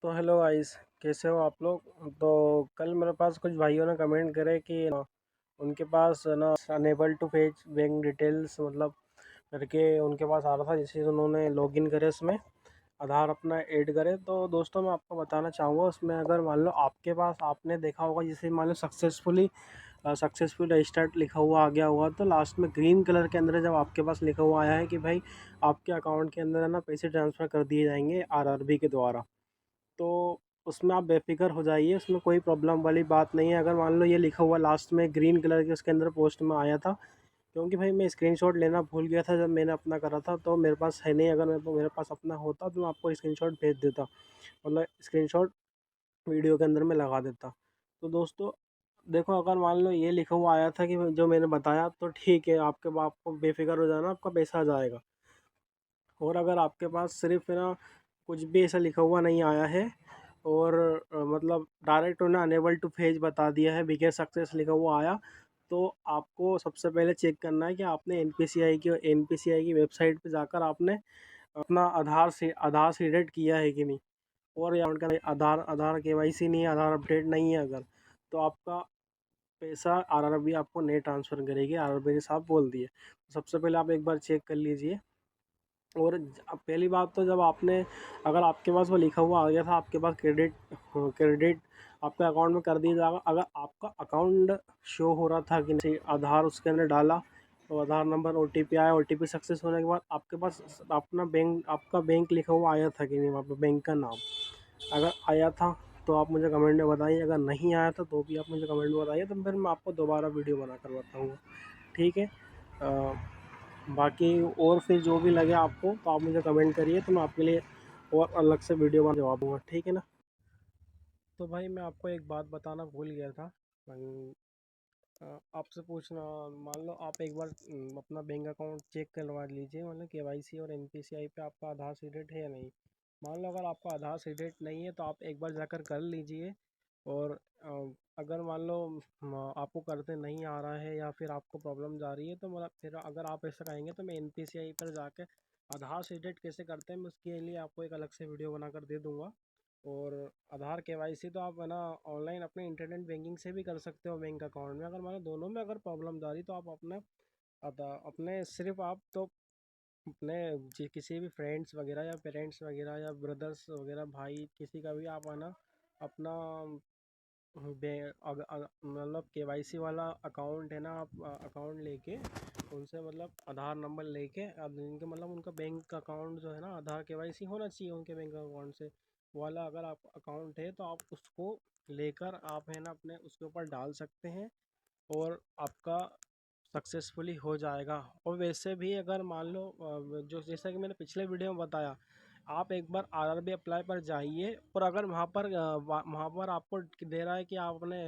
तो hello guys, कैसे हो आप लोग। तो कल मेरे पास कुछ भाइयों ने कमेंट करे कि उनके पास ना unable to fetch bank details मतलब करके उनके पास आ रहा था। जैसे उन्होंने लॉगिन करे, उसमें आधार अपना ऐड करे। तो दोस्तों मैं आपको बताना चाहूँगा, उसमें अगर मान लो आपके पास, आपने देखा होगा जैसे मान लो सक्सेसफुल रजिस्टर्ड लिखा हुआ आ गया हुआ, तो लास्ट में ग्रीन कलर के अंदर जब आपके पास लिखा हुआ आया है कि भाई आपके अकाउंट के अंदर है ना पैसे ट्रांसफ़र कर दिए जाएंगे आरआरबी के द्वारा, तो उसमें आप बेफ़िक्र हो जाइए, उसमें कोई प्रॉब्लम वाली बात नहीं है। अगर मान लो ये लिखा हुआ लास्ट में ग्रीन कलर के उसके अंदर पोस्ट में आया था, क्योंकि भाई मैं स्क्रीनशॉट लेना भूल गया था जब मैंने अपना करा था, तो मेरे पास है नहीं। अगर मेरे पास अपना होता तो मैं आपको स्क्रीनशॉट भेज देता, मतलब स्क्रीनशॉट वीडियो के अंदर में लगा देता। तो दोस्तों देखो, अगर मान लो ये लिखा हुआ आया था कि जो मैंने बताया, तो ठीक है, आपको बेफ़िक्र हो जाना, आपका पैसा आ जाएगा। और अगर आपके पास सिर्फ है ना कुछ भी ऐसा लिखा हुआ नहीं आया है, और मतलब डायरेक्ट उन्हें अनेबल टू फेज बता दिया है, बिगेट सक्सेस लिखा हुआ आया, तो आपको सबसे पहले चेक करना है कि आपने एनपीसीआई की वेबसाइट पे जाकर आपने अपना आधार सीडेड किया है कि नहीं। और या उनका आधार आधार केवाईसी नहीं है, आधार अपडेट नहीं है अगर, तो आपका पैसा आरआरबी आपको नहीं ट्रांसफ़र करेगी, आरआरबी ने साफ बोल दिए। सबसे पहले आप एक बार चेक कर लीजिए। और अब पहली बात तो जब आपने, अगर आपके पास वो लिखा हुआ आ गया था, आपके पास क्रेडिट आपके अकाउंट में कर दिया जाएगा। अगर आपका अकाउंट शो हो रहा था कि नहीं, आधार उसके अंदर डाला, तो आधार नंबर ओटीपी आया, ओटीपी सक्सेस होने के बाद आपके पास आपका बैंक लिखा हुआ आया था कि नहीं, वहाँ पर बैंक का नाम अगर आया था तो आप मुझे कमेंट में बताइए। अगर नहीं आया था तो भी आप मुझे कमेंट में बताइए, तो फिर मैं आपको दोबारा वीडियो बना कर बताऊँगा, ठीक है। बाकी और फिर जो भी लगे आपको तो आप मुझे कमेंट करिए, तो मैं आपके लिए और अलग से वीडियो बना जवाब दूँगा, ठीक है ना। तो भाई मैं आपको एक बात बताना भूल गया था। आपसे पूछना, मान लो आप एक बार अपना बैंक अकाउंट चेक करवा लीजिए, मतलब केवाईसी और एनपीसीआई पे आपका आधार सीडेड है या नहीं। मान लो अगर आपका आधार सीडेड नहीं है तो आप एक बार जाकर कर लीजिए। और अगर मान लो आपको करते नहीं आ रहा है या फिर आपको प्रॉब्लम जा रही है, तो मतलब फिर अगर आप ऐसा कहेंगे तो मैं एनपीसीआई पर जाके आधार सीडेड कैसे करते हैं मैं उसके लिए आपको एक अलग से वीडियो बनाकर दे दूँगा। और आधार केवाईसी तो आप है ना ऑनलाइन अपने इंटरनेट बैंकिंग से भी कर सकते हो बैंक अकाउंट में। अगर मान लो दोनों में अगर प्रॉब्लम आ रही तो आप अपने सिर्फ आप तो अपने किसी भी फ्रेंड्स वगैरह या पेरेंट्स वगैरह या ब्रदर्स वगैरह, भाई किसी का भी आप है ना अपना मतलब केवाईसी वाला अकाउंट है ना, आप अकाउंट लेके उनसे मतलब आधार नंबर लेके, अब इनके मतलब उनका बैंक अकाउंट जो है ना, आधार केवाईसी होना चाहिए उनके बैंक अकाउंट से वाला अगर आप अकाउंट है, तो आप उसको लेकर आप है ना अपने उसके ऊपर डाल सकते हैं, और आपका सक्सेसफुली हो जाएगा। और वैसे भी अगर मान लो जो जैसा कि मैंने पिछले वीडियो में बताया, आप एक बार आरआरबी अप्लाई पर जाइए, और अगर वहाँ पर आपको दे रहा है कि आपने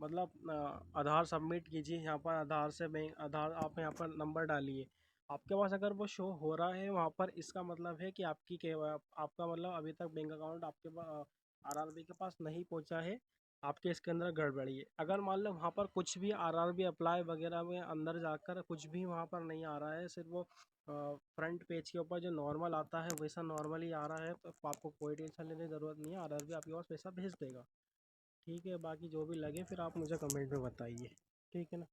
मतलब आधार सबमिट कीजिए, यहाँ पर आधार से बैंक आधार आप यहाँ पर नंबर डालिए, आपके पास अगर वो शो हो रहा है वहाँ पर, इसका मतलब है कि आपका मतलब अभी तक बैंक अकाउंट आपके पास आरआरबी के पास नहीं पहुँचा है, आपके इसके अंदर गड़बड़ी है। अगर मान लो वहाँ पर कुछ भी आरआरबी अप्लाई वगैरह में अंदर जाकर कुछ भी वहाँ पर नहीं आ रहा है, सिर्फ वो फ्रंट पेज के ऊपर जो नॉर्मल आता है वैसा नॉर्मल ही आ रहा है, तो आपको कोई टेंशन लेने की ज़रूरत नहीं है, आरआरबी आपके पास पैसा भेज देगा, ठीक है। बाकी जो भी लगे फिर आप मुझे कमेंट में बताइए, ठीक है ना।